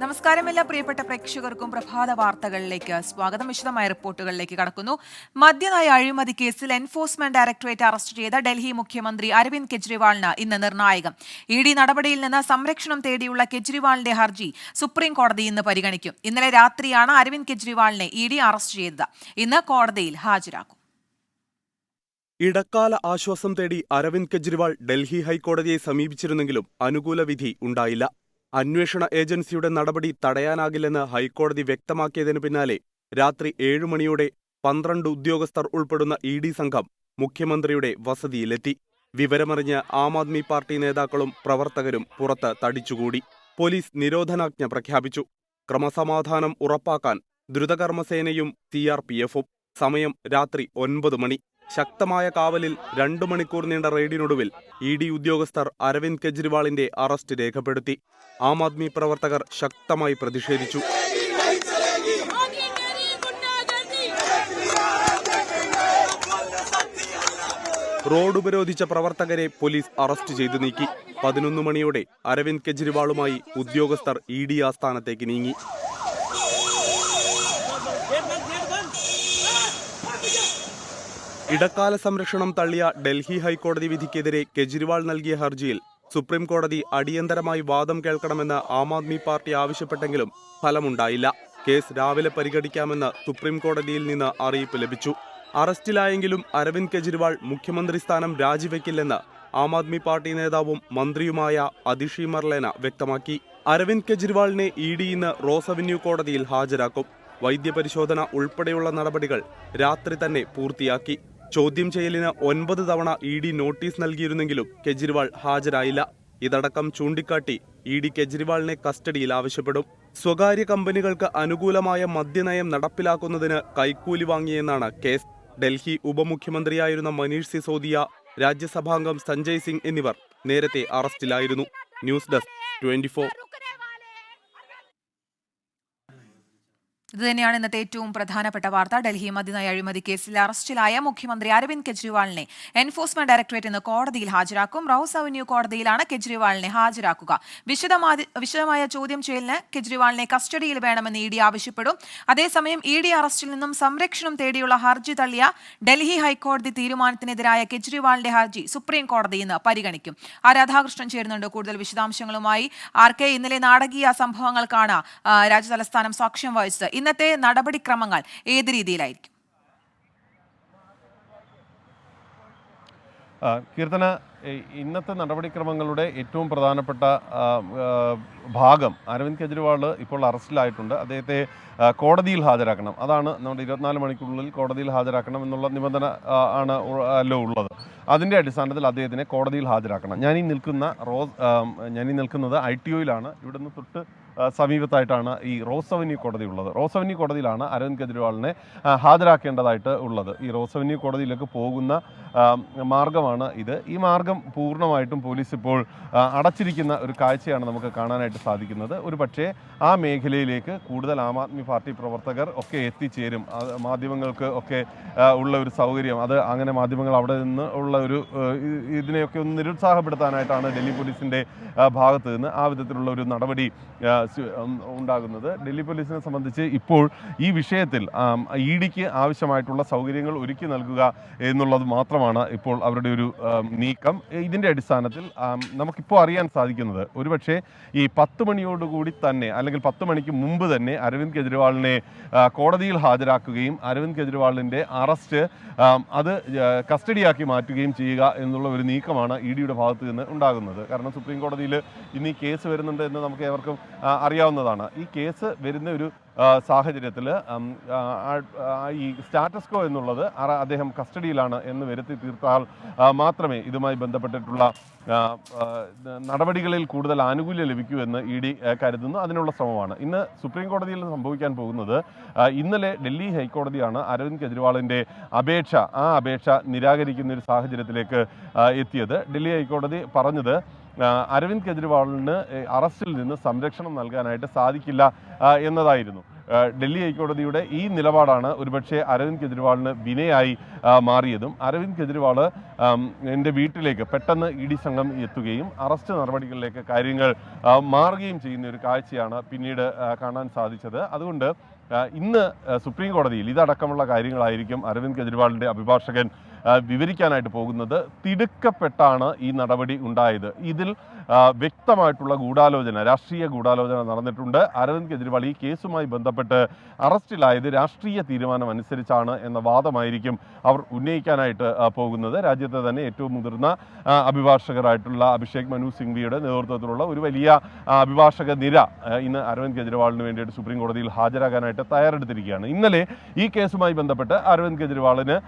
നമസ്കാരം എല്ലാ പ്രിയപ്പെട്ട പ്രേക്ഷകർക്കും പ്രഭാത വാർത്തകളിലേക്ക് സ്വാഗതം. വിശദമായ റിപ്പോർട്ടുകളിലേക്ക് കടക്കുന്നു. മദ്യനയ അഴിമതി കേസിൽ എൻഫോഴ്സ്മെന്റ് ഡയറക്ടറേറ്റ് അറസ്റ്റ് ചെയ്ത ഡൽഹി മുഖ്യമന്ത്രി അരവിന്ദ് കെജ്രിവാളിന് ഇന്ന് നിർണായകം. ഇഡി നടപടിയിൽ നിന്ന് സംരക്ഷണം തേടിയുള്ള കെജ്രിവാളിന്റെ ഹർജി സുപ്രീം കോടതി ഇന്ന് പരിഗണിക്കും. ഇന്നലെ രാത്രിയാണ് അരവിന്ദ് കെജ്രിവാളിനെ ഇഡി അറസ്റ്റ് ചെയ്തത്. ഇന്ന് കോടതിയിൽ ഹാജരാക്കും. ഇടക്കാല ആശ്വാസം തേടി അരവിന്ദ് കെജ്രിവാൾ ഡൽഹി ഹൈക്കോടതിയെ സമീപിച്ചിരുന്നെങ്കിലും അനുകൂല വിധി ഉണ്ടായില്ല. അന്വേഷണ ഏജൻസിയുടെ നടപടി തടയാനാകില്ലെന്ന് ഹൈക്കോടതി വ്യക്തമാക്കിയതിനു പിന്നാലെ രാത്രി 7 മണിയോടെ 12 ഉദ്യോഗസ്ഥർ ഉൾപ്പെടുന്ന ഇഡി സംഘം മുഖ്യമന്ത്രിയുടെ വസതിയിലെത്തി. വിവരമറിഞ്ഞ് ആം ആദ്മി പാർട്ടി നേതാക്കളും പ്രവർത്തകരും പുറത്ത് തടിച്ചുകൂടി. പോലീസ് നിരോധനാജ്ഞ പ്രഖ്യാപിച്ചു. ക്രമസമാധാനം ഉറപ്പാക്കാൻ ദ്രുതകർമ്മസേനയും CRPF-ഉം. സമയം രാത്രി 9 മണി. ശക്തമായ കാവലിൽ 2 മണിക്കൂർ നീണ്ട റെയ്ഡിനൊടുവിൽ ഇഡി ഉദ്യോഗസ്ഥർ അരവിന്ദ് കെജ്രിവാളിന്റെ അറസ്റ്റ് രേഖപ്പെടുത്തി. ആം ആദ്മി പ്രവർത്തകർ ശക്തമായി പ്രതിഷേധിച്ചു. റോഡ് ഉപരോധിച്ച പ്രവർത്തകരെ പോലീസ് അറസ്റ്റ് ചെയ്തു നീക്കി. 11 മണിയോടെ അരവിന്ദ് കെജ്രിവാളുമായി ഉദ്യോഗസ്ഥർ ഇഡി ആസ്ഥാനത്തേക്ക് നീങ്ങി. ഇടക്കാല സംരക്ഷണം തള്ളിയ ഡൽഹി ഹൈക്കോടതി വിധിക്കെതിരെ കെജ്രിവാൾ നൽകിയ ഹർജിയിൽ സുപ്രീം കോടതി അടിയന്തരമായി വാദം കേൾക്കണമെന്ന് ആം ആദ്മി പാർട്ടി ആവശ്യപ്പെട്ടെങ്കിലും ഫലമുണ്ടായില്ല. കേസ് രാവിലെ പരിഗണിക്കാമെന്ന് സുപ്രീം കോടതിയിൽ നിന്ന് അറിയിപ്പ് ലഭിച്ചു. അറസ്റ്റിലായെങ്കിലും അരവിന്ദ് കെജ്രിവാൾ മുഖ്യമന്ത്രി സ്ഥാനം രാജിവെക്കില്ലെന്ന് ആം ആദ്മി പാർട്ടി നേതാവും മന്ത്രിയുമായ അതിഷി മർലേന വ്യക്തമാക്കി. അരവിന്ദ് കെജ്രിവാളിനെ ഇഡി ഇന്ന് റോസ് അവന്യൂ കോടതിയിൽ ഹാജരാക്കും. വൈദ്യപരിശോധന ഉൾപ്പെടെയുള്ള നടപടികൾ രാത്രി തന്നെ പൂർത്തിയാക്കി. ചോദ്യം ചെയ്യലിന് 9 തവണ ഇഡി നോട്ടീസ് നൽകിയിരുന്നെങ്കിലും കെജ്രിവാൾ ഹാജരായില്ല. ഇതടക്കം ചൂണ്ടിക്കാട്ടി ഇഡി കെജ്രിവാളിനെ കസ്റ്റഡിയിൽ ആവശ്യപ്പെടും. സ്വകാര്യ കമ്പനികൾക്ക് അനുകൂലമായ മദ്യനയം നടപ്പിലാക്കുന്നതിന് കൈക്കൂലി വാങ്ങിയെന്നാണ് കേസ്. ഡൽഹി ഉപമുഖ്യമന്ത്രിയായിരുന്ന മനീഷ് സിസോദിയ, രാജ്യസഭാംഗം സഞ്ജയ് സിംഗ് എന്നിവർ നേരത്തെ അറസ്റ്റിലായിരുന്നു. News desk 24. ഇതുതന്നെയാണ് ഇന്നത്തെ ഏറ്റവും പ്രധാനപ്പെട്ട വാർത്ത. ഡൽഹി മദ്യനയ അഴിമതി കേസിൽ അറസ്റ്റിലായ മുഖ്യമന്ത്രി അരവിന്ദ് കെജ്രിവാളിനെ എൻഫോഴ്സ്മെന്റ് ഡയറക്ടറേറ്റ് ഇന്ന് കോടതിയിൽ ഹാജരാക്കും. റൌസ് അവന്യൂ കോടതിയിലാണ് കെജ്രിവാളിനെ ഹാജരാക്കുക. വിശദമായ ചോദ്യം ചെയ്യലിന് കെജ്രിവാളിനെ കസ്റ്റഡിയിൽ വേണമെന്ന് ഇഡി ആവശ്യപ്പെടും. അതേസമയം ഇഡി അറസ്റ്റിൽ നിന്നും സംരക്ഷണം തേടിയുള്ള ഹർജി തള്ളിയ ഡൽഹി ഹൈക്കോടതി തീരുമാനത്തിനെതിരായ കെജ്രിവാളിന്റെ ഹർജി സുപ്രീം കോടതി ഇന്ന് പരിഗണിക്കും. രാധാകൃഷ്ണൻ ചേരുന്നുണ്ട് കൂടുതൽ വിശദാംശങ്ങളുമായി. RK, ഇന്നലെ നാടകീയ സംഭവങ്ങൾക്കാണ് രാജ്യതലസ്ഥാനം സാക്ഷ്യം വഹിച്ചത്. ഇന്നത്തെ നടപടിക്രമങ്ങൾ ഏത് രീതിയിലായിരിക്കും? കീർത്തന, ഇന്നത്തെ നടപടിക്രമങ്ങളുടെ ഏറ്റവും പ്രധാനപ്പെട്ട ഭാഗം അരവിന്ദ് കെജ്രിവാൾ ഇപ്പോൾ അറസ്റ്റിലായിട്ടുണ്ട്. അദ്ദേഹത്തെ കോടതിയിൽ ഹാജരാക്കണം. അതാണ് നമ്മുടെ 24 മണിക്കൂറിനുള്ളിൽ കോടതിയിൽ ഹാജരാക്കണം എന്നുള്ള നിബന്ധന അല്ലോ ഉള്ളത്. അതിൻ്റെ അടിസ്ഥാനത്തിൽ അദ്ദേഹത്തിനെ കോടതിയിൽ ഹാജരാക്കണം. ഞാനീ നിൽക്കുന്നത് ITOയിലാണ്. ഇവിടുന്ന് തൊട്ട് സമീപത്തായിട്ടാണ് ഈ റോസ് അവന്യൂ കോടതി ഉള്ളത്. റോസ് അവന്യൂ കോടതിയിലാണ് അരവിന്ദ് കെജ്രിവാളിനെ ഹാജരാക്കേണ്ടതായിട്ട് ഉള്ളത്. ഈ റോസ് അവന്യൂ കോടതിയിലേക്ക് പോകുന്ന മാർഗമാണ് ഇത്. ഈ മാർഗം പൂർണ്ണമായിട്ടും പോലീസ് ഇപ്പോൾ അടച്ചിരിക്കുന്ന ഒരു കാഴ്ചയാണ് നമുക്ക് കാണാനായിട്ട് സാധിക്കുന്നത്. ഒരു പക്ഷേ ആ മേഖലയിലേക്ക് കൂടുതൽ ആം ആദ്മി പാർട്ടി പ്രവർത്തകർ ഒക്കെ എത്തിച്ചേരും. മാധ്യമങ്ങൾക്ക് ഒക്കെ ഉള്ള ഒരു സൗകര്യം, അത് അങ്ങനെ മാധ്യമങ്ങൾ അവിടെ നിന്ന് ഉള്ള ഒരു ഇതിനെയൊക്കെ ഒന്ന് നിരുത്സാഹപ്പെടുത്താനായിട്ടാണ് ഡൽഹി പോലീസിൻ്റെ ഭാഗത്ത് നിന്ന് ആ വിധത്തിലുള്ള ഒരു നടപടി ഉണ്ടാകുന്നത്. ഡൽഹി പോലീസിനെ സംബന്ധിച്ച് ഇപ്പോൾ ഈ വിഷയത്തിൽ ഇഡിക്ക് ആവശ്യമായിട്ടുള്ള സൗകര്യങ്ങൾ ഒരുക്കി നൽകുക എന്നുള്ളത് മാത്രമാണ് ഇപ്പോൾ അവരുടെ ഒരു നീക്കം. ഇതിൻ്റെ അടിസ്ഥാനത്തിൽ നമുക്കിപ്പോൾ അറിയാൻ സാധിക്കുന്നത് ഒരുപക്ഷെ ഈ 10 മണിയോടുകൂടി തന്നെ അല്ലെങ്കിൽ 10 മണിക്ക് മുമ്പ് തന്നെ അരവിന്ദ് കെജ്രിവാളിനെ കോടതിയിൽ ഹാജരാക്കുകയും അരവിന്ദ് കെജ്രിവാളിൻ്റെ അറസ്റ്റ് അത് കസ്റ്റഡിയാക്കി മാറ്റുകയും ചെയ്യുക എന്നുള്ള ഒരു നീക്കമാണ് ഇഡിയുടെ ഭാഗത്ത് നിന്ന് ഉണ്ടാകുന്നത്. കാരണം സുപ്രീം കോടതിയിൽ ഇന്ന് ഈ കേസ് വരുന്നുണ്ട് എന്ന് നമുക്ക് ഏവർക്കും അറിയാവുന്നതാണ്. ഈ കേസ് വരുന്ന ഒരു സാഹചര്യത്തിൽ ഈ സ്റ്റാറ്റസ് കോ എന്നുള്ളത് അദ്ദേഹം കസ്റ്റഡിയിലാണ് എന്ന് വരുത്തി തീർത്താൽ മാത്രമേ ഇതുമായി ബന്ധപ്പെട്ടിട്ടുള്ള നടപടികളിൽ കൂടുതൽ ആനുകൂല്യം ലഭിക്കൂ എന്ന് ഇഡി കരുതുന്നു. അതിനുള്ള ശ്രമമാണ് ഇന്ന് സുപ്രീം കോടതിയിൽ സംഭവിക്കാൻ പോകുന്നത്. ഇന്നലെ ഡൽഹി ഹൈക്കോടതിയാണ് അരവിന്ദ് കെജ്രിവാളിൻ്റെ അപേക്ഷ നിരാകരിക്കുന്ന ഒരു സാഹചര്യത്തിലേക്ക് എത്തിയത്. ഡൽഹി ഹൈക്കോടതി പറഞ്ഞത് അരവിന്ദ് കെജ്രിവാളിന് അറസ്റ്റിൽ നിന്ന് സംരക്ഷണം നൽകാനായിട്ട് സാധിക്കില്ല എന്നതായിരുന്നു. ഡൽഹി ഹൈക്കോടതിയുടെ ഈ നിലപാടാണ് ഒരുപക്ഷെ അരവിന്ദ് കെജ്രിവാളിന് വിനയായി മാറിയതും. അരവിന്ദ് കെജ്രിവാൾ എൻ്റെ വീട്ടിലേക്ക് പെട്ടെന്ന് ഇ ഡി സംഘം എത്തുകയും അറസ്റ്റ് നടപടികളിലേക്ക് കാര്യങ്ങൾ മാറുകയും ചെയ്യുന്ന ഒരു കാഴ്ചയാണ് പിന്നീട് കാണാൻ സാധിച്ചത്. അതുകൊണ്ട് ഇന്ന് സുപ്രീം കോടതിയിൽ ഇതടക്കമുള്ള കാര്യങ്ങളായിരിക്കും അരവിന്ദ് കെജ്രിവാളിൻ്റെ അഭിഭാഷകൻ വിവരിക്കാനായിട്ട് പോകുന്നത്. തിടുക്കപ്പെട്ടാണ് ഈ നടപടി ഉണ്ടായത്. ഇതിൽ വ്യക്തമായിട്ടുള്ള ഗൂഢാലോചന, രാഷ്ട്രീയ ഗൂഢാലോചന നടന്നിട്ടുണ്ട്. അരവിന്ദ് കെജ്രിവാൾ ഈ കേസുമായി ബന്ധപ്പെട്ട് അറസ്റ്റിലായത് രാഷ്ട്രീയ തീരുമാനം അനുസരിച്ചാണ് എന്ന വാദമായിരിക്കും അവർ ഉന്നയിക്കാനായിട്ട് പോകുന്നത്. രാജ്യത്തെ തന്നെ ഏറ്റവും മുതിർന്ന അഭിഭാഷകരായിട്ടുള്ള അഭിഷേക് മനു സിംഗ്വിയുടെ നേതൃത്വത്തിലുള്ള ഒരു വലിയ അഭിഭാഷക നിര ഇന്ന് അരവിന്ദ് കെജ്രിവാളിന് വേണ്ടിയിട്ട് സുപ്രീം കോടതിയിൽ ഹാജരാകാനായിട്ട് തയ്യാറെടുത്തിരിക്കുകയാണ്. ഇന്നലെ ഈ കേസുമായി ബന്ധപ്പെട്ട് അരവിന്ദ് കെജ്രിവാളിന്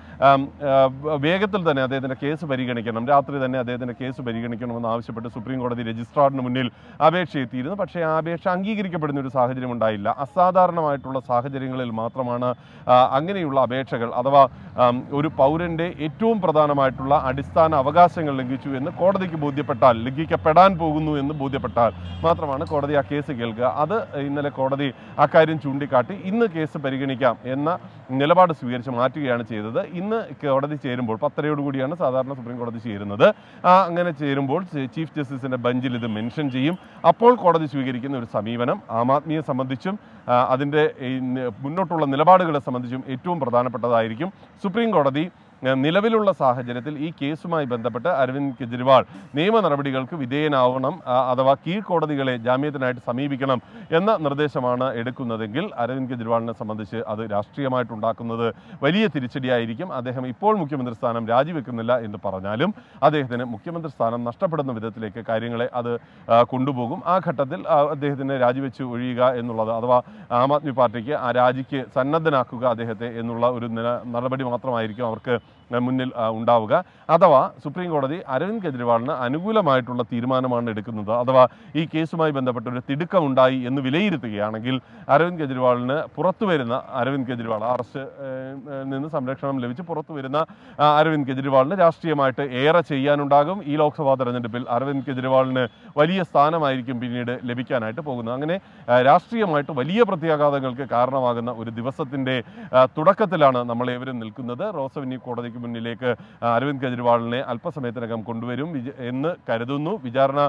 വേഗത്തിൽ തന്നെ അദ്ദേഹത്തിൻ്റെ കേസ് പരിഗണിക്കണം, രാത്രി തന്നെ അദ്ദേഹത്തിൻ്റെ കേസ് പരിഗണിക്കണമെന്ന് ആവശ്യപ്പെട്ട് സുപ്രീം കോടതി രജിസ്ട്രാറിന് മുന്നിൽ അപേക്ഷ എത്തിയിരുന്നു. പക്ഷേ ആ അപേക്ഷ അംഗീകരിക്കപ്പെടുന്ന ഒരു സാഹചര്യം ഉണ്ടായില്ല. അസാധാരണമായിട്ടുള്ള സാഹചര്യങ്ങളിൽ മാത്രമാണ് അങ്ങനെയുള്ള അപേക്ഷകൾ, അഥവാ ഒരു പൗരൻ്റെ ഏറ്റവും പ്രധാനമായിട്ടുള്ള അടിസ്ഥാന അവകാശങ്ങൾ ലംഘിച്ചു എന്ന് കോടതിക്ക് ബോധ്യപ്പെട്ടാൽ, ലംഘിക്കപ്പെടാൻ പോകുന്നു എന്ന് ബോധ്യപ്പെട്ടാൽ മാത്രമാണ് കോടതി ആ കേസ് കേൾക്കുക. അത് ഇന്നലെ കോടതി അക്കാര്യം ചൂണ്ടിക്കാട്ടി ഇന്ന് കേസ് പരിഗണിക്കാം എന്ന നിലപാട് സ്വീകരിച്ച് മാറ്റുകയാണ് ചെയ്തത്. ഇന്ന് കോടതി ചേരുമ്പോൾ 10:30 കൂടിയാണ് സാധാരണ സുപ്രീം കോടതി ചേരുന്നത്. അങ്ങനെ ചേരുമ്പോൾ ചീഫ് ജസ്റ്റിസിന്റെ ബെഞ്ചിൽ ഇത് മെൻഷൻ ചെയ്യും. അപ്പോൾ കോടതി സ്വീകരിക്കുന്ന ഒരു സമീപനം ആം ആദ്മിയെ സംബന്ധിച്ചും അതിൻ്റെ മുന്നോട്ടുള്ള നിലപാടുകളെ സംബന്ധിച്ചും ഏറ്റവും പ്രധാനപ്പെട്ടതായിരിക്കും. സുപ്രീം കോടതി നിലവിലുള്ള സാഹചര്യത്തിൽ ഈ കേസുമായി ബന്ധപ്പെട്ട് അരവിന്ദ് കെജ്രിവാൾ നിയമ നടപടികൾക്ക് വിധേയനാവണം, അഥവാ കീഴ്ക്കോടതികളെ ജാമ്യത്തിനായിട്ട് സമീപിക്കണം എന്ന നിർദ്ദേശമാണ് എടുക്കുന്നതെങ്കിൽ അരവിന്ദ് കെജ്രിവാളിനെ സംബന്ധിച്ച് അത് രാഷ്ട്രീയമായിട്ടുണ്ടാക്കുന്നത് വലിയ തിരിച്ചടിയായിരിക്കും. അദ്ദേഹം ഇപ്പോൾ മുഖ്യമന്ത്രി സ്ഥാനം രാജിവെക്കുന്നില്ല എന്ന് പറഞ്ഞാലും അദ്ദേഹത്തിന് മുഖ്യമന്ത്രി സ്ഥാനം നഷ്ടപ്പെടുന്ന വിധത്തിലേക്ക് കാര്യങ്ങളെ അത് കൊണ്ടുപോകും. ആ ഘട്ടത്തിൽ അദ്ദേഹത്തിന് രാജിവെച്ച് ഒഴിയുക എന്നുള്ളത്, അഥവാ ആം ആദ്മി പാർട്ടിക്ക് ആ രാജിക്ക് സന്നദ്ധനാക്കുക അദ്ദേഹത്തെ എന്നുള്ള ഒരു നടപടി മാത്രമായിരിക്കും അവർക്ക് മുന്നിൽ ഉണ്ടാവുക. അഥവാ സുപ്രീം കോടതി അരവിന്ദ് കെജ്രിവാളിന് അനുകൂലമായിട്ടുള്ള തീരുമാനമാണ് എടുക്കുന്നത്, അഥവാ ഈ കേസുമായി ബന്ധപ്പെട്ട ഒരു തിടുക്കമുണ്ടായി എന്ന് വിലയിരുത്തുകയാണെങ്കിൽ അരവിന്ദ് കെജ്രിവാളിന് പുറത്തു വരുന്ന അരവിന്ദ് കെജ്രിവാൾ അറസ്റ്റ് നിന്ന് സംരക്ഷണം ലഭിച്ച് പുറത്തു വരുന്ന അരവിന്ദ് കെജ്രിവാളിന് രാഷ്ട്രീയമായിട്ട് ഏറെ ചെയ്യാനുണ്ടാകും. ഈ ലോക്സഭാ തെരഞ്ഞെടുപ്പിൽ അരവിന്ദ് കെജ്രിവാളിന് വലിയ സ്ഥാനമായിരിക്കും പിന്നീട് ലഭിക്കാനായിട്ട് പോകുന്നത്. അങ്ങനെ രാഷ്ട്രീയമായിട്ട് വലിയ പ്രത്യാഘാതങ്ങൾക്ക് കാരണമാകുന്ന ഒരു ദിവസത്തിൻ്റെ തുടക്കത്തിലാണ് നമ്മളേവരും നിൽക്കുന്നത്. റോസവന്യൂ കോടതിക്ക് മുന്നിലേക്ക് അരവിന്ദ് കെജ്രിവാളിനെ അല്പസമയത്തിനകം കൊണ്ടുവരും എന്ന് കരുതുന്നു. വിചാരണ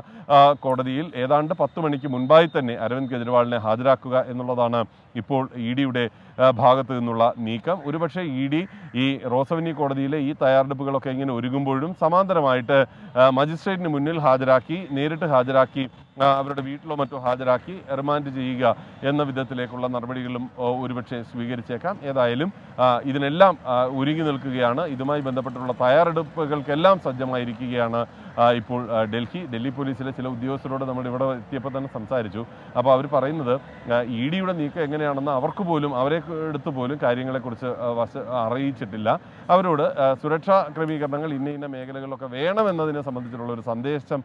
കോടതിയിൽ ഏതാണ്ട് 10 മണിക്ക് മുൻപായി തന്നെ അരവിന്ദ് കെജ്രിവാളിനെ ഹാജരാക്കുക എന്നുള്ളതാണ് ഇപ്പോൾ ഇ ഡിയുടെ ഭാഗത്തു നിന്നുള്ള നീക്കം. ഒരുപക്ഷെ ഇ ഡി ഈ റോസവന്യൂ കോടതിയിലെ ഈ തയ്യാറെടുപ്പുകളൊക്കെ ഇങ്ങനെ ഒരുങ്ങുമ്പോഴും സമാന്തരമായിട്ട് മജിസ്ട്രേറ്റിന് മുന്നിൽ ഹാജരാക്കി, നേരിട്ട് ഹാജരാക്കി, അവരുടെ വീട്ടിലോ മറ്റോ ഹാജരാക്കി റിമാൻഡ് ചെയ്യുക എന്ന വിധത്തിലേക്കുള്ള നടപടികളും ഒരുപക്ഷെ സ്വീകരിച്ചേക്കാം. ഏതായാലും ഇതിനെല്ലാം ഒരുങ്ങി നിൽക്കുകയാണ്. ഇതുമായി ബന്ധപ്പെട്ടുള്ള തയ്യാറെടുപ്പുകൾക്കെല്ലാം സജ്ജമായിരിക്കുകയാണ് ഇപ്പോൾ ഡൽഹി പോലീസിലെ ചില ഉദ്യോഗസ്ഥരോട് നമ്മൾ ഇവിടെ എത്തിയപ്പോൾ തന്നെ സംസാരിച്ചു. അപ്പോൾ അവർ പറയുന്നത് ഇ ഡിയുടെ നീക്കം എങ്ങനെയാണെന്ന് അവർക്ക് പോലും, അവരെ എടുത്ത് പോലും കാര്യങ്ങളെക്കുറിച്ച് അറിയിച്ചിട്ടില്ല. അവരോട് സുരക്ഷാ ക്രമീകരണങ്ങൾ ഇന്ന മേഖലകളിലൊക്കെ വേണമെന്നതിനെ സംബന്ധിച്ചിട്ടുള്ള ഒരു സന്ദേശം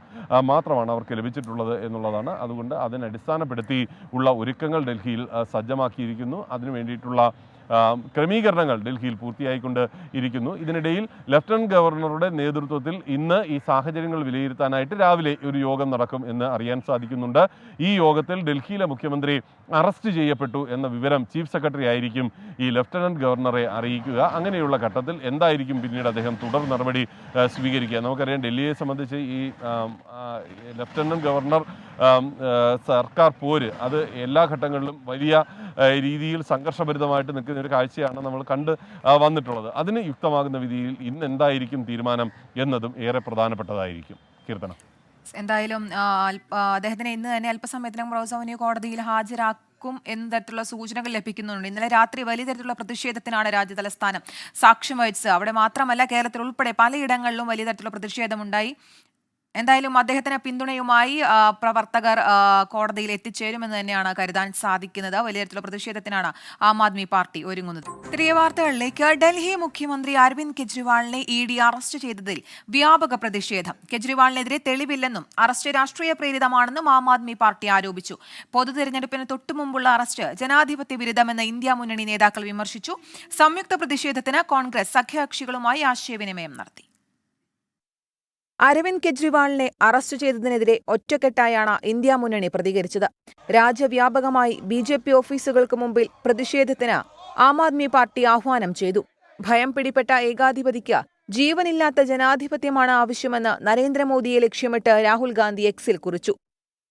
മാത്രമാണ് അവർക്ക് ലഭിച്ചിട്ടുള്ളത് എന്നുള്ളതാണ്. അതുകൊണ്ട് അതിനടിസ്ഥാനപ്പെടുത്തി ഉള്ള ഒരുക്കങ്ങൾ ഡൽഹിയിൽ സജ്ജമാക്കിയിരിക്കുന്നു. അതിനു വേണ്ടിയിട്ടുള്ള ക്രമീകരണങ്ങൾ ഡൽഹിയിൽ പൂർത്തിയായിക്കൊണ്ട് ഇരിക്കുന്നു. ഇതിനിടയിൽ ലഫ്റ്റനന്റ് ഗവർണറുടെ നേതൃത്വത്തിൽ ഇന്ന് ഈ സാഹചര്യങ്ങൾ വിലയിരുത്താനായിട്ട് രാവിലെ ഒരു യോഗം നടക്കും എന്ന് അറിയാൻ സാധിക്കുന്നുണ്ട്. ഈ യോഗത്തിൽ ഡൽഹിയിലെ മുഖ്യമന്ത്രി അറസ്റ്റ് ചെയ്യപ്പെട്ടു എന്ന വിവരം ചീഫ് സെക്രട്ടറി ആയിരിക്കും ഈ ലഫ്റ്റനന്റ് ഗവർണറെ അറിയിക്കുക. അങ്ങനെയുള്ള ഘട്ടത്തിൽ എന്തായിരിക്കും പിന്നീട് അദ്ദേഹം തുടർ നടപടി സ്വീകരിക്കുക? നമുക്കറിയാം, ഡൽഹിയെ സംബന്ധിച്ച് ഈ ലഫ്റ്റനന്റ് ഗവർണർ സർക്കാർ പോര് അത് എല്ലാ ഘട്ടങ്ങളിലും വലിയ രീതിയിൽ സംഘർഷഭരിതമായിട്ട് നിൽക്കുന്ന ഒരു കാഴ്ചയാണ് നമ്മൾ കണ്ട് വന്നിട്ടുള്ളത്. അതിന് യുക്തമാകുന്ന വിധിയിൽ ഇന്ന് എന്തായിരിക്കും തീരുമാനം എന്നതും ഏറെ പ്രധാനപ്പെട്ടതായിരിക്കും. കീർത്തന, എന്തായാലും അദ്ദേഹത്തിന് ഇന്ന് തന്നെ അല്പസമയത്തിനകം റോസവന്യൂ കോടതിയിൽ ഹാജരാക്കും എന്ന തരത്തിലുള്ള സൂചനകൾ ലഭിക്കുന്നുണ്ട്. ഇന്നലെ രാത്രി വലിയ തരത്തിലുള്ള പ്രതിഷേധത്തിനാണ് രാജ്യതലസ്ഥാനം സാക്ഷ്യം വഹിച്ചത്. അവിടെ മാത്രമല്ല, കേരളത്തിൽ ഉൾപ്പെടെ പലയിടങ്ങളിലും വലിയ തരത്തിലുള്ള പ്രതിഷേധമുണ്ടായി. എന്തായാലും അദ്ദേഹത്തിന് പിന്തുണയുമായി പ്രവർത്തകർ കോടതിയിൽ എത്തിച്ചേരുമെന്ന് തന്നെയാണ് കരുതാൻ സാധിക്കുന്നത്. വലിയ തരത്തിലുള്ള പ്രതിഷേധത്തിനാണ് ആം ആദ്മി പാർട്ടി ഒരുങ്ങുന്നത്. തിരികെ വാർത്തകളിലേക്ക്. ഡൽഹി മുഖ്യമന്ത്രി അരവിന്ദ് കെജ്രിവാളിനെ ഇ ഡി അറസ്റ്റ് ചെയ്തതിൽ വ്യാപക പ്രതിഷേധം. കെജ്രിവാളിനെതിരെ തെളിവില്ലെന്നും അറസ്റ്റ് രാഷ്ട്രീയ പ്രേരിതമാണെന്നും ആം ആദ്മി പാർട്ടി ആരോപിച്ചു. പൊതു തെരഞ്ഞെടുപ്പിന് തൊട്ടുമുമ്പുള്ള അറസ്റ്റ് ജനാധിപത്യ വിരുദ്ധമെന്ന് ഇന്ത്യ മുന്നണി നേതാക്കൾ വിമർശിച്ചു. സംയുക്ത പ്രതിഷേധത്തിന് കോൺഗ്രസ് സഖ്യകക്ഷികളുമായി ആശയവിനിമയം നടത്തി. അരവിന്ദ് കെജ്രിവാളിനെ അറസ്റ്റ് ചെയ്തതിനെതിരെ ഒറ്റക്കെട്ടായാണ് ഇന്ത്യ മുന്നണി പ്രതികരിച്ചത്. രാജ്യവ്യാപകമായി ബി.ജെ.പി. ഓഫീസുകൾക്ക് മുമ്പിൽ പ്രതിഷേധത്തിന് ആം ആദ്മി പാർട്ടി ആഹ്വാനം ചെയ്തു. ഭയം പിടിപെട്ട ഏകാധിപതിക്ക് ജീവനില്ലാത്ത ജനാധിപത്യമാണ് ആവശ്യമെന്ന് നരേന്ദ്രമോദിയെ ലക്ഷ്യമിട്ട് രാഹുൽ ഗാന്ധി എക്സിൽ കുറിച്ചു.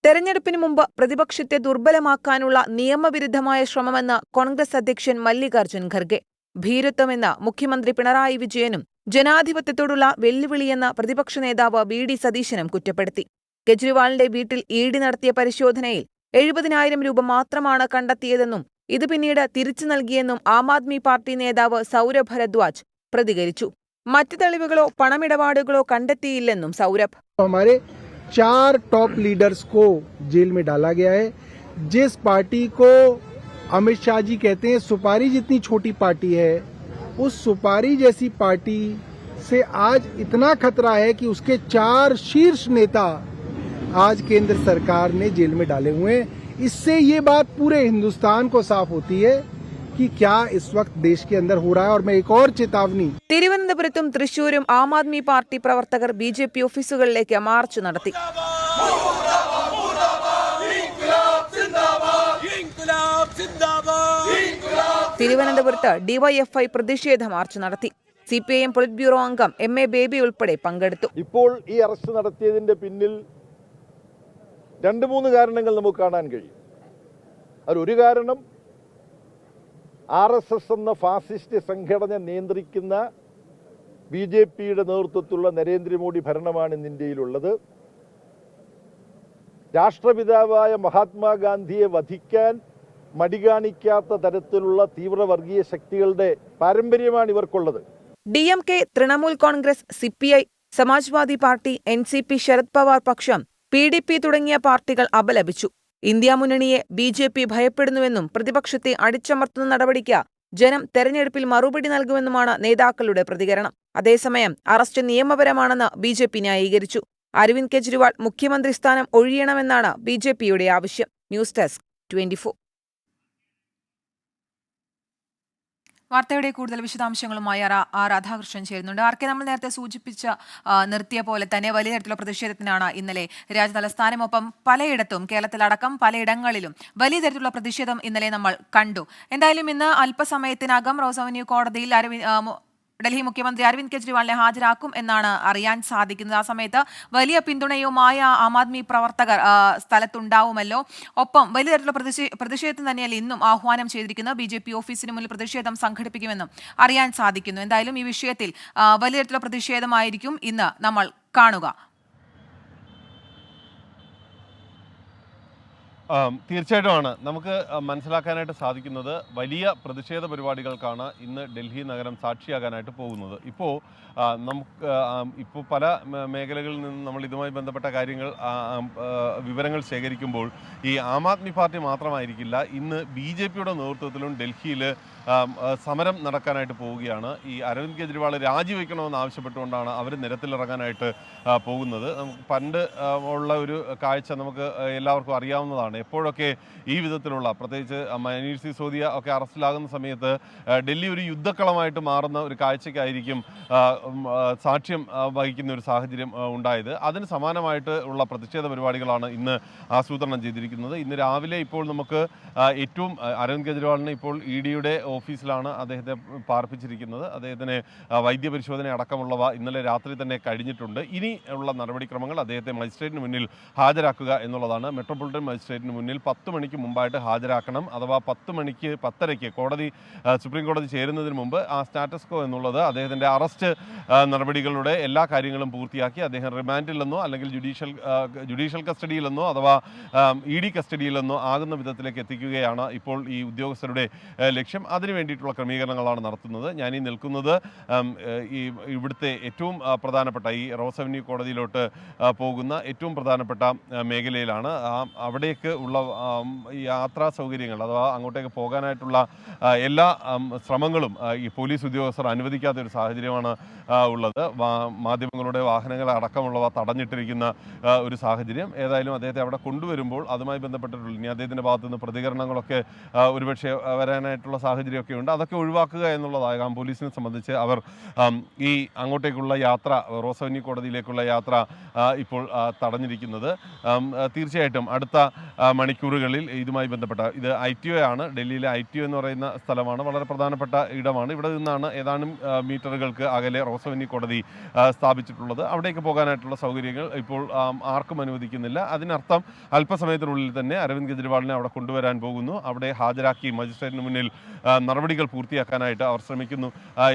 തെരഞ്ഞെടുപ്പിന് മുമ്പ് പ്രതിപക്ഷത്തെ ദുർബലമാക്കാനുള്ള നിയമവിരുദ്ധമായ ശ്രമമെന്ന് കോൺഗ്രസ് അധ്യക്ഷൻ മല്ലികാർജ്ജുൻ ഖർഗെ. ഭീരുത്വമെന്ന് മുഖ്യമന്ത്രി പിണറായി വിജയനും ജനാധിപത്യത്തോടുള്ള വെല്ലുവിളിയെന്ന് പ്രതിപക്ഷ നേതാവ് വി.ഡി. സതീശനും കുറ്റപ്പെടുത്തി. കെജ്രിവാളിന്റെ വീട്ടിൽ ഇ.ഡി. നടത്തിയ പരിശോധനയിൽ 70,000 രൂപ മാത്രമാണ് കണ്ടെത്തിയതെന്നും ഇത് പിന്നീട് തിരിച്ചു നൽകിയെന്നും ആം ആദ്മി പാർട്ടി നേതാവ് സൗരഭ് ഭരദ്വാജ് പ്രതികരിച്ചു. മറ്റ് തെളിവുകളോ പണമിടപാടുകളോ കണ്ടെത്തിയില്ലെന്നും സൗരഭ്. हमारे 4 टॉप लीडर्स को जेल में डाला गया है. जिस पार्टी को अमित शाह जी कहते हैं सुपारी जितनी छोटी पार्टी है, उस सुपारी जैसी पार्टी से आज इतना खतरा है कि उसके 4 शीर्ष नेता आज केंद्र सरकार ने जेल में डाले हुए हैं. इससे ये बात पूरे हिंदुस्तान को साफ होती है कि क्या इस वक्त देश के अंदर हो रहा है. और मैं एक और चेतावनी. തിരുവനന്തപുരത്തും തൃശൂരും ആം ആദ്മി പാർട്ടി പ്രവർത്തകർ ബി.ജെ.പി. ഓഫീസുകളിലേക്ക് മാർച്ച് നടത്തി. തിരുവനന്തപുരത്ത് ഡിവൈഎഫ്ഐ പ്രതിഷേധ മാർച്ച് നടത്തി. സിപിഐഎം പൊളിറ്റ് ബ്യൂറോ അംഗം എം.എ. ബേബി ഉൾപ്പെടെ പങ്കെടുത്തു. ഇപ്പോൾ ഈ അറസ്റ്റ് നടത്തിയതിന്റെ പിന്നിൽ 2-3 കാരണങ്ങൾ നമുക്ക് കാണാൻ കഴിയും. അതിലൊരു കാരണം RSS എന്ന ഫാസിസ്റ്റ് സംഘടന നിയന്ത്രിക്കുന്ന ബി.ജെ.പിയുടെ നേതൃത്വത്തിലുള്ള നരേന്ദ്രമോദി ഭരണമാണ് ഇന്ന് ഇന്ത്യയിലുള്ളത്. രാഷ്ട്രപിതാവായ മഹാത്മാഗാന്ധിയെ വധിക്കാൻ മടി കാണിക്കാത്ത തരത്തിലുള്ള തീവ്രവർഗീയ ശക്തികളുടെ പാരമ്പര്യമാണ് ഇവർക്കുള്ളത്. DMK, Trinamool Congress, CPI, Samajwadi Party, NCP, Sharad Pawar പക്ഷം, PDP തുടങ്ങിയ പാർട്ടികൾ അപലപിച്ചു. India മുന്നണിയെ BJP. ഭയപ്പെടുന്നുവെന്നും പ്രതിപക്ഷത്തെ അടിച്ചമർത്തുന്ന നടപടിക്ക് ജനം തെരഞ്ഞെടുപ്പിൽ മറുപടി നൽകുമെന്നുമാണ് നേതാക്കളുടെ പ്രതികരണം. അതേസമയം അറസ്റ്റ് നിയമപരമാണെന്ന് ബി.ജെ.പി. ന്യായീകരിച്ചു. അരവിന്ദ് കെജ്രിവാൾ മുഖ്യമന്ത്രി സ്ഥാനം ഒഴിയണമെന്നാണ് ബി.ജെ.പിയുടെ ആവശ്യം. News desk 24. വാർത്തയുടെ കൂടുതൽ വിശദാംശങ്ങളുമായി ആർ രാധാകൃഷ്ണൻ ചേരുന്നുണ്ട്. ആർക്കെ നമ്മൾ നേരത്തെ നിർത്തിയ പോലെ തന്നെ വലിയ തരത്തിലുള്ള പ്രതിഷേധത്തിനാണ് ഇന്നലെ രാജ്യതലസ്ഥാനമൊപ്പം പലയിടത്തും കേരളത്തിലടക്കം പലയിടങ്ങളിലും വലിയ തരത്തിലുള്ള പ്രതിഷേധം ഇന്നലെ നമ്മൾ കണ്ടു. എന്തായാലും ഇന്ന് അല്പസമയത്തിനകം റോസ് അവന്യൂ കോടതിയിൽ ഡൽഹി മുഖ്യമന്ത്രി അരവിന്ദ് കെജ്രിവാളിനെ ഹാജരാക്കും എന്നാണ് അറിയാൻ സാധിക്കുന്നത്. ആ സമയത്ത് വലിയ പിന്തുണയുമായ ആം ആദ്മി പ്രവർത്തകർ സ്ഥലത്തുണ്ടാവുമല്ലോ. ഒപ്പം വലിയ തരത്തിലുള്ള പ്രതിഷേധത്തിന് തന്നെയല്ല ഇന്നും ആഹ്വാനം ചെയ്തിരിക്കുന്നത്. ബി.ജെ.പി. ഓഫീസിന് മുന്നിൽ പ്രതിഷേധം സംഘടിപ്പിക്കുമെന്നും അറിയാൻ സാധിക്കുന്നു. എന്തായാലും ഈ വിഷയത്തിൽ വലിയ തരത്തിലുള്ള പ്രതിഷേധമായിരിക്കും ഇന്ന് നമ്മൾ കാണുക. തീർച്ചയായിട്ടുമാണ് നമുക്ക് മനസ്സിലാക്കാനായിട്ട് സാധിക്കുന്നത് വലിയ പ്രതിഷേധ പരിപാടികൾക്കാണ് ഇന്ന് ഡൽഹി നഗരം സാക്ഷിയാകാനായിട്ട് പോകുന്നത്. ഇപ്പോൾ പല മേഖലകളിൽ നിന്ന് നമ്മൾ ഇതുമായി ബന്ധപ്പെട്ട വിവരങ്ങൾ ശേഖരിക്കുമ്പോൾ ഈ ആം ആദ്മി പാർട്ടി മാത്രമായിരിക്കില്ല ഇന്ന് ബി.ജെ.പിയുടെ നേതൃത്വത്തിലും ഡൽഹിയിൽ സമരം നടക്കാനായിട്ട് പോവുകയാണ്. ഈ അരവിന്ദ് കെജ്രിവാൾ രാജിവെക്കണമെന്ന് ആവശ്യപ്പെട്ടുകൊണ്ടാണ് അവർ നിരത്തിലിറങ്ങാനായിട്ട് പോകുന്നത്. പണ്ട് ഉള്ള ഒരു കാഴ്ച നമുക്ക് എല്ലാവർക്കും അറിയാവുന്നതാണ്. എപ്പോഴൊക്കെ ഈ വിധത്തിലുള്ള പ്രത്യേകിച്ച് മനീഷ് സിസോദിയ ഒക്കെ അറസ്റ്റിലാകുന്ന സമയത്ത് ഡൽഹി ഒരു യുദ്ധക്കളമായിട്ട് മാറുന്ന ഒരു കാഴ്ചയ്ക്കായിരിക്കും സാക്ഷ്യം വഹിക്കുന്ന ഒരു സാഹചര്യം ഉണ്ടായത്. അതിന് സമാനമായിട്ട് ഉള്ള പ്രതിഷേധ പരിപാടികളാണ് ഇന്ന് ആസൂത്രണം ചെയ്തിരിക്കുന്നത്. ഇന്ന് രാവിലെ ഇപ്പോൾ നമുക്ക് ഏറ്റവും അരവിന്ദ് കെജ്രിവാളിനെ ഇപ്പോൾ ഇ.ഡിയുടെ ഓഫീസിലാണ് അദ്ദേഹത്തെ പാർപ്പിച്ചിരിക്കുന്നത്. അദ്ദേഹത്തിന് വൈദ്യപരിശോധന അടക്കമുള്ളവ ഇന്നലെ രാത്രി തന്നെ കഴിഞ്ഞിട്ടുണ്ട്. ഇനി ഉള്ള നടപടിക്രമങ്ങൾ അദ്ദേഹത്തെ മജിസ്ട്രേറ്റിന് മുന്നിൽ ഹാജരാക്കുക എന്നുള്ളതാണ്. മെട്രോപൊളിറ്റൻ മജിസ്ട്രേറ്റിന് മുന്നിൽ 10 മണിക്ക് മുമ്പായിട്ട് ഹാജരാക്കണം. അഥവാ 10:30 സുപ്രീം കോടതി ചേരുന്നതിന് മുമ്പ് ആ സ്റ്റാറ്റസ് കോ എന്നുള്ളത് അദ്ദേഹത്തിൻ്റെ അറസ്റ്റ് നടപടികളുടെ എല്ലാ കാര്യങ്ങളും പൂർത്തിയാക്കി അദ്ദേഹം റിമാൻഡിലെന്നോ അല്ലെങ്കിൽ ജുഡീഷ്യൽ കസ്റ്റഡിയിലെന്നോ അഥവാ ഇ.ഡി കസ്റ്റഡിയിലെന്നോ ആകുന്ന വിധത്തിലേക്ക് എത്തിക്കുകയാണ് ഇപ്പോൾ ഈ ഉദ്യോഗസ്ഥരുടെ ലക്ഷ്യം. അതിനു വേണ്ടിയിട്ടുള്ള ക്രമീകരണങ്ങളാണ് നടത്തുന്നത്. ഞാനീ നിൽക്കുന്നത് ഇവിടുത്തെ ഏറ്റവും പ്രധാനപ്പെട്ട ഈ റോസ് അവന്യൂ കോടതിയിലോട്ട് പോകുന്ന ഏറ്റവും പ്രധാനപ്പെട്ട മേഖലയിലാണ്. അവിടേക്ക് ഉള്ള യാത്രാ സൗകര്യങ്ങൾ അഥവാ അങ്ങോട്ടേക്ക് പോകാനായിട്ടുള്ള എല്ലാ ശ്രമങ്ങളും ഈ പോലീസ് ഉദ്യോഗസ്ഥർ അനുവദിക്കാത്ത ഒരു സാഹചര്യമാണ് ഉള്ളത്. മാധ്യമങ്ങളുടെ വാഹനങ്ങൾ അടക്കമുള്ളവ തടഞ്ഞിട്ടിരിക്കുന്ന ഒരു സാഹചര്യം. ഏതായാലും അദ്ദേഹത്തെ അവിടെ കൊണ്ടുവരുമ്പോൾ അതുമായി ബന്ധപ്പെട്ടിട്ടുള്ള ഇനി അദ്ദേഹത്തിൻ്റെ ഭാഗത്തു നിന്ന് പ്രതികരണങ്ങളൊക്കെ ഒരുപക്ഷെ വരാനായിട്ടുള്ള സാഹചര്യമൊക്കെ ഉണ്ട്. അതൊക്കെ ഒഴിവാക്കുക എന്നുള്ളതാകാം പോലീസിനെ സംബന്ധിച്ച് അവർ ഈ അങ്ങോട്ടേക്കുള്ള യാത്ര റോസ് അവന്യൂ കോടതിയിലേക്കുള്ള യാത്ര ഇപ്പോൾ തടഞ്ഞിരിക്കുന്നത്. തീർച്ചയായിട്ടും അടുത്ത മണിക്കൂറുകളിൽ ഇതുമായി ബന്ധപ്പെട്ട ഇത് ITO ആണ്, ഡൽഹിയിലെ ITO എന്ന് പറയുന്ന സ്ഥലമാണ്, വളരെ പ്രധാനപ്പെട്ട ഇടമാണ്. ഇവിടെ നിന്നാണ് ഏതാനും മീറ്ററുകൾക്ക് അകലെ റോസ് അവന്യൂ കോടതി സ്ഥാപിച്ചിട്ടുള്ളത്. അവിടേക്ക് പോകാനായിട്ടുള്ള സൗകര്യങ്ങൾ ഇപ്പോൾ ആർക്കും അനുവദിക്കുന്നില്ല. അതിനർത്ഥം അല്പസമയത്തിനുള്ളിൽ തന്നെ അരവിന്ദ് കെജ്രിവാളിനെ അവിടെ കൊണ്ടുവരാൻ പോകുന്നു. അവിടെ ഹാജരാക്കി മജിസ്ട്രേറ്റിന് മുന്നിൽ നടപടികൾ പൂർത്തിയാക്കാനായിട്ട് അവർ ശ്രമിക്കുന്നു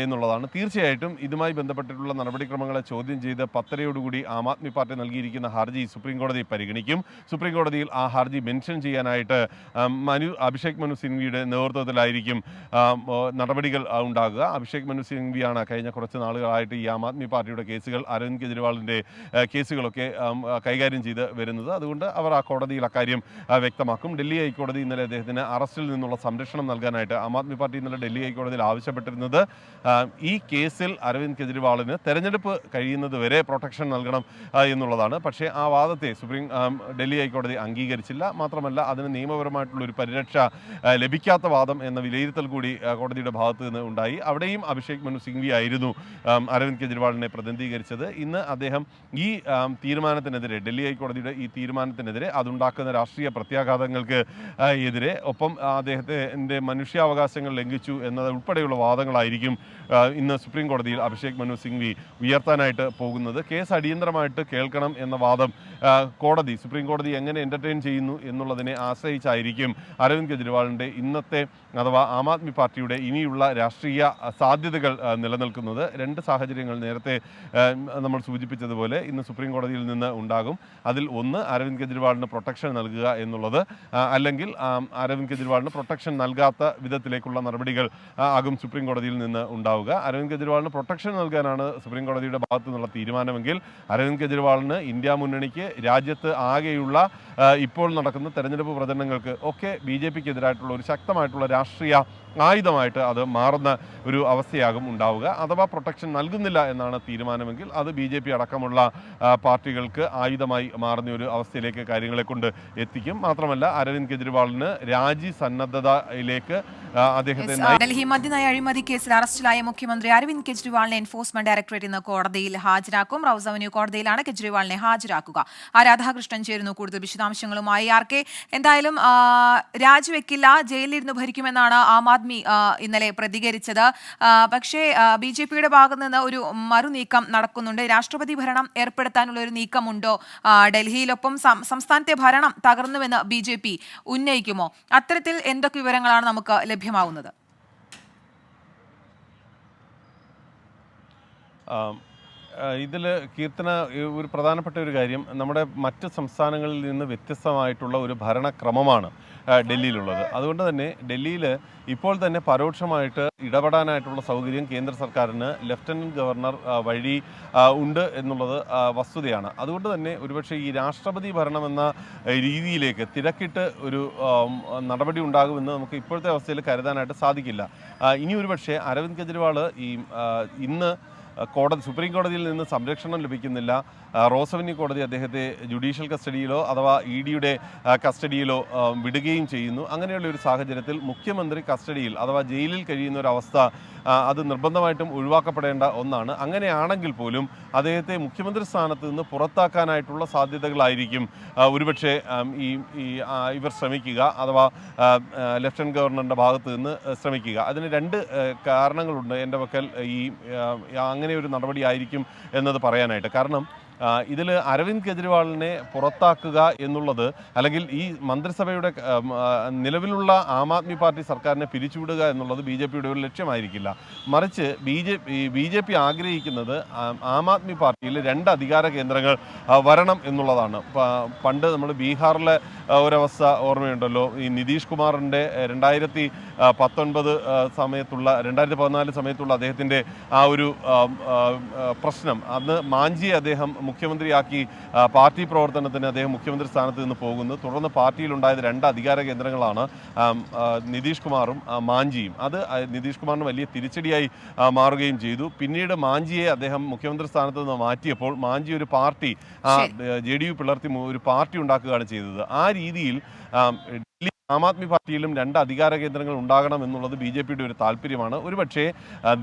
എന്നുള്ളതാണ്. തീർച്ചയായിട്ടും ഇതുമായി ബന്ധപ്പെട്ടിട്ടുള്ള നടപടിക്രമങ്ങളെ ചോദ്യം ചെയ്ത് 10:30 ആം ആദ്മി പാർട്ടി നൽകിയിരിക്കുന്ന ഹർജി സുപ്രീം കോടതി പരിഗണിക്കും. സുപ്രീം കോടതിയിൽ ആ ഹർജി മെൻഷൻ ചെയ്യാനായിട്ട് അഭിഷേക് മനു സിംഗ്വിയുടെ നേതൃത്വത്തിലായിരിക്കും നടപടികൾ ഉണ്ടാകുക. അഭിഷേക് മനു സിംഗ്വിയാണ് കഴിഞ്ഞ കുറച്ച് നാളുകളായിട്ട് ഈ ആം ആദ്മി പാർട്ടിയുടെ കേസുകൾ, അരവിന്ദ് കെജ്രിവാളിൻ്റെ കേസുകളൊക്കെ കൈകാര്യം ചെയ്ത് വരുന്നത്. അതുകൊണ്ട് അവർ ആ കോടതിയിൽ അക്കാര്യം വ്യക്തമാക്കും. ഡൽഹി ഹൈക്കോടതി ഇന്നലെ അദ്ദേഹത്തിന് അറസ്റ്റിൽ നിന്നുള്ള സംരക്ഷണം നൽകാനായിട്ട് ആം ആദ്മി പാർട്ടി ഇന്നലെ ഡൽഹി ഹൈക്കോടതിയിൽ ആവശ്യപ്പെട്ടിരുന്നത് ഈ കേസിൽ അരവിന്ദ് കെജ്രിവാളിന് തെരഞ്ഞെടുപ്പ് കഴിയുന്നത് വരെ പ്രൊട്ടക്ഷൻ നൽകണം എന്നുള്ളതാണ്. പക്ഷേ ആ വാദത്തെ ഡൽഹി ഹൈക്കോടതി അംഗീകരിച്ചില്ല. മാത്രമല്ല അതിന് നിയമപരമായിട്ടുള്ള ഒരു പരിരക്ഷ ലഭിക്കാത്ത വാദം എന്ന വിലയിരുത്തൽ കൂടി കോടതിയുടെ ഭാഗത്ത് നിന്ന് ഉണ്ടായി. അവിടെയും അഭിഷേക് മനു സിംഗ്വി ആയിരുന്നു അരവിന്ദ് കെജ്രിവാളിനെ പ്രതിനിധീകരിച്ചത്. ഇന്ന് അദ്ദേഹം ഈ തീരുമാനത്തിനെതിരെ, ഡൽഹി ഹൈക്കോടതിയുടെ ഈ തീരുമാനത്തിനെതിരെ, അതുണ്ടാക്കുന്ന രാഷ്ട്രീയ പ്രത്യാഘാതങ്ങൾക്ക് എതിരെ, ഒപ്പം അദ്ദേഹത്തിൻ്റെ മനുഷ്യാവകാശങ്ങൾ ലംഘിച്ചു എന്നത് ഉൾപ്പെടെയുള്ള വാദങ്ങളായിരിക്കും ഇന്ന് സുപ്രീം കോടതിയിൽ അഭിഷേക് മനു സിംഗ്വി ഉയർത്താനായിട്ട് പോകുന്നത്. കേസ് അടിയന്തരമായിട്ട് കേൾക്കണം എന്ന വാദം സുപ്രീം കോടതി എങ്ങനെ എൻ്റർടൈൻ ചെയ്യുന്നു എന്നുള്ളതിനെ ആശ്രയിച്ചായിരിക്കും അരവിന്ദ് കെജ്രിവാളിൻ്റെ ഇന്നത്തെ അഥവാ ആം ആദ്മി പാർട്ടിയുടെ ഇനിയുള്ള രാഷ്ട്രീയ സാധ്യതകൾ നിലനിൽക്കുന്നത്. രണ്ട് സാഹചര്യങ്ങൾ നേരത്തെ നമ്മൾ സൂചിപ്പിച്ചതുപോലെ ഇന്ന് സുപ്രീം കോടതിയിൽ നിന്ന് ഉണ്ടാകും. അതിൽ ഒന്ന് അരവിന്ദ് കെജ്രിവാളിന് പ്രൊട്ടക്ഷൻ നൽകുക എന്നുള്ളത്, അല്ലെങ്കിൽ അരവിന്ദ് കെജ്രിവാളിന് പ്രൊട്ടക്ഷൻ നൽകാത്ത വിധത്തിലേക്കുള്ള നടപടികൾ ആകും സുപ്രീം കോടതിയിൽ നിന്ന് ഉണ്ടാവുക. അരവിന്ദ് കെജ്രിവാളിന് പ്രൊട്ടക്ഷൻ നൽകാനാണ് സുപ്രീം കോടതിയുടെ ഭാഗത്തു നിന്നുള്ള തീരുമാനമെങ്കിൽ അരവിന്ദ് കെജ്രിവാളിന് ഇന്ത്യ മുന്നണിക്ക് രാജ്യത്ത് ആകെയുള്ള ഇപ്പോൾ നടക്കുന്ന തെരഞ്ഞെടുപ്പ് പ്രചരണങ്ങൾക്ക് ഒക്കെ BJPക്കെതിരായിട്ടുള്ള ഒരു ശക്തമായിട്ടുള്ള രാഷ്ട്രീയ ആയുധമായിട്ട് അത് മാറുന്ന ഒരു അവസ്ഥയാകും ഉണ്ടാവുക. അഥവാ പ്രൊട്ടക്ഷൻ നൽകുന്നില്ല എന്നാണ് തീരുമാനമെങ്കിൽ അത് BJP അടക്കമുള്ള പാർട്ടികൾക്ക് ആയുധമായി മാറുന്ന ഒരു അവസ്ഥയിലേക്ക് കാര്യങ്ങളെ കൊണ്ട് എത്തിക്കും. മാത്രമല്ല അരവിന്ദ് കെജ്രിവാളിന് രാജി സന്നദ്ധതയിലേക്ക് അദ്ദേഹത്തെ ഡൽഹി മദ്യനയ അഴിമതി കേസിൽ അറസ്റ്റിലായ മുഖ്യമന്ത്രി അരവിന്ദ് കെജ്രിവാളിനെ എൻഫോഴ്സ്മെന്റ് ഡയറക്ടറേറ്റ് ഇന്ന് കോടതിയിൽ ഹാജരാക്കും. റൌസ് അവന്യൂ കോടതിയിലാണ് കെജ്രിവാളിനെ ഹാജരാക്കുക. രാധാകൃഷ്ണൻ ചേരുന്നു കൂടുതൽ വിശദാംശങ്ങളുമായി. എന്തായാലും രാജിവെക്കില്ല, ജയിലിലിരുന്ന് ഭരിക്കുമെന്നാണ് ആം ആദ്മി ഇന്നലെ പ്രതികരിച്ചത്. പക്ഷേ BJPയുടെ ഭാഗത്ത് നിന്ന് ഒരു മറുനീക്കം നടക്കുന്നുണ്ട്. രാഷ്ട്രപതി ഭരണം ഏർപ്പെടുത്താനുള്ള ഒരു നീക്കമുണ്ടോ ഡൽഹിയിലൊപ്പം സംസ്ഥാനത്തെ ഭരണം തകർന്നുവെന്ന് BJP ഉന്നയിക്കുമോ? അത്തരത്തിൽ എന്തൊക്കെ വിവരങ്ങളാണ് നമുക്ക് ലഭ്യമാവുന്നത്? ഇതിൽ കീർത്തന ഒരു പ്രധാനപ്പെട്ട ഒരു കാര്യം, നമ്മുടെ മറ്റ് സംസ്ഥാനങ്ങളിൽ നിന്ന് വ്യത്യസ്തമായിട്ടുള്ള ഒരു ഭരണക്രമമാണ് ഡൽഹിയിലുള്ളത്. അതുകൊണ്ട് തന്നെ ഡൽഹിയിൽ ഇപ്പോൾ തന്നെ പരോക്ഷമായിട്ട് ഇടപെടാനായിട്ടുള്ള സൗകര്യം കേന്ദ്ര സർക്കാരിന് ലഫ്റ്റനന്റ് ഗവർണർ വഴി ഉണ്ട് എന്നുള്ളത് വസ്തുതയാണ്. അതുകൊണ്ട് തന്നെ ഒരുപക്ഷെ ഈ രാഷ്ട്രപതി ഭരണമെന്ന രീതിയിലേക്ക് തിരക്കിട്ട് ഒരു നടപടി ഉണ്ടാകുമെന്ന് നമുക്ക് ഇപ്പോഴത്തെ അവസ്ഥയിൽ കരുതാനായിട്ട് സാധിക്കില്ല. ഇനി ഒരുപക്ഷെ അരവിന്ദ് കെജ്രിവാൾ ഇന്ന് സുപ്രീം കോടതിയിൽ നിന്ന് സംരക്ഷണം ലഭിക്കുന്നില്ല, റോസ് അവന്യൂ കോടതി അദ്ദേഹത്തെ ജുഡീഷ്യൽ കസ്റ്റഡിയിലോ അഥവാ EDയുടെ കസ്റ്റഡിയിലോ വിടുകയും ചെയ്യുന്നു. അങ്ങനെയുള്ള ഒരു സാഹചര്യത്തിൽ മുഖ്യമന്ത്രി കസ്റ്റഡിയിൽ അഥവാ ജയിലിൽ കഴിയുന്ന ഒരു അവസ്ഥ അത് നിർബന്ധമായിട്ടും ഒഴിവാക്കപ്പെടേണ്ട ഒന്നാണ്. അങ്ങനെയാണെങ്കിൽ പോലും അദ്ദേഹത്തെ മുഖ്യമന്ത്രി സ്ഥാനത്ത് നിന്ന് പുറത്താക്കാനായിട്ടുള്ള സാധ്യതകളായിരിക്കും ഒരുപക്ഷെ ഇവർ ശ്രമിക്കുക, അഥവാ ലഫ്റ്റനന്റ് ഗവർണറിൻ്റെ ഭാഗത്ത് നിന്ന് ശ്രമിക്കുക. അതിന് രണ്ട് കാരണങ്ങളുണ്ട് എൻ്റെ പക്കൽ അങ്ങനെ ഒരു നടപടി ആയിരിക്കും എന്നത് പറയാനായിട്ട്. കാരണം ഇതിൽ അരവിന്ദ് കെജ്രിവാളിനെ പുറത്താക്കുക എന്നുള്ളത്, അല്ലെങ്കിൽ ഈ മന്ത്രിസഭയുടെ നിലവിലുള്ള ആം ആദ്മി പാർട്ടി സർക്കാരിനെ പിരിച്ചുവിടുക എന്നുള്ളത് BJPയുടെ ഒരു ലക്ഷ്യമായിരിക്കില്ല. മറിച്ച് BJP ആഗ്രഹിക്കുന്നത് ആം ആദ്മി പാർട്ടിയിൽ 2 അധികാര കേന്ദ്രങ്ങൾ വരണം എന്നുള്ളതാണ്. പണ്ട് നമ്മൾ ബീഹാറിലെ ഒരവസ്ഥ ഓർമ്മയുണ്ടല്ലോ, ഈ നിതീഷ് കുമാറിൻ്റെ 2014 സമയത്തുള്ള അദ്ദേഹത്തിൻ്റെ ആ ഒരു പ്രശ്നം, അന്ന് മാഞ്ചിയെ അദ്ദേഹം മുഖ്യമന്ത്രിയാക്കി പാർട്ടി പ്രവർത്തനത്തിന് അദ്ദേഹം മുഖ്യമന്ത്രി സ്ഥാനത്ത് നിന്ന് പോകുന്നു. തുടർന്ന് പാർട്ടിയിലുണ്ടായത് 2 അധികാര കേന്ദ്രങ്ങളാണ്, നിതീഷ് കുമാറും മാഞ്ചിയും. അത് നിതീഷ് കുമാറിന് വലിയ തിരിച്ചടിയായി മാറുകയും ചെയ്തു. പിന്നീട് മാഞ്ചിയെ അദ്ദേഹം മുഖ്യമന്ത്രി സ്ഥാനത്ത് നിന്ന് മാറ്റിയപ്പോൾ മാഞ്ചി ഒരു പാർട്ടി JDU പിളർത്തി ഒരു പാർട്ടി ഉണ്ടാക്കുകയാണ് ചെയ്തത്. ആ രീതിയിൽ ആം ആദ്മി പാർട്ടിയിലും 2 അധികാര കേന്ദ്രങ്ങൾ ഉണ്ടാകണം എന്നുള്ളത് BJPയുടെ ഒരു താല്പര്യമാണ്. ഒരുപക്ഷേ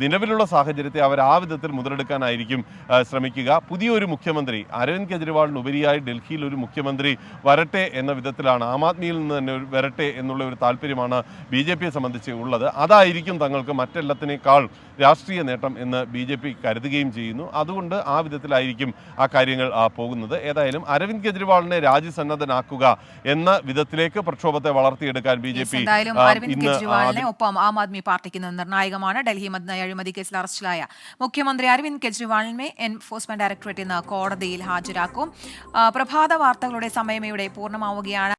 നിലവിലുള്ള സാഹചര്യത്തെ അവർ ആ വിധത്തിൽ മുതലെടുക്കാനായിരിക്കും ശ്രമിക്കുക. പുതിയൊരു മുഖ്യമന്ത്രി അരവിന്ദ് കെജ്രിവാളിനുപരിയായി ഡൽഹിയിൽ ഒരു മുഖ്യമന്ത്രി വരട്ടെ എന്ന വിധത്തിലാണ്, ആം ആദ്മിയിൽ നിന്ന് തന്നെ വരട്ടെ എന്നുള്ള ഒരു താല്പര്യമാണ് BJPയെ സംബന്ധിച്ച് ഉള്ളത്. അതായിരിക്കും തങ്ങൾക്ക് മറ്റെല്ലാത്തിനേക്കാൾ രാഷ്ട്രീയ നേട്ടം എന്ന് BJP കരുതുകയും ചെയ്യുന്നു. അതുകൊണ്ട് ആ വിധത്തിലായിരിക്കും ആ കാര്യങ്ങൾ പോകുന്നത്. ഏതായാലും അരവിന്ദ് കെജ്രിവാളിനെ രാജ്യസന്നദ്ധനാക്കുക എന്ന വിധത്തിലേക്ക് പ്രക്ഷോഭത്തെ വളർത്തിയെടുക്കാൻ BJP എന്തായാലും അരവിന്ദ് കെജ്രിവാളിനെ ഒപ്പം ആം ആദ്മി പാർട്ടിക്ക് നിർണായകമാണ്. ഡൽഹി മദ്യ അഴിമതി കേസിൽ അറസ്റ്റിലായ മുഖ്യമന്ത്രി അരവിന്ദ് കെജ്രിവാളിനെ എൻഫോഴ്സ്മെന്റ് ഡയറക്ടറേറ്റ് ഇന്ന് കോടതിയിൽ ഹാജരാക്കും. പ്രഭാത വാർത്തകളുടെ സമയം ഇവിടെ പൂർണ്ണമാവുകയാണ്.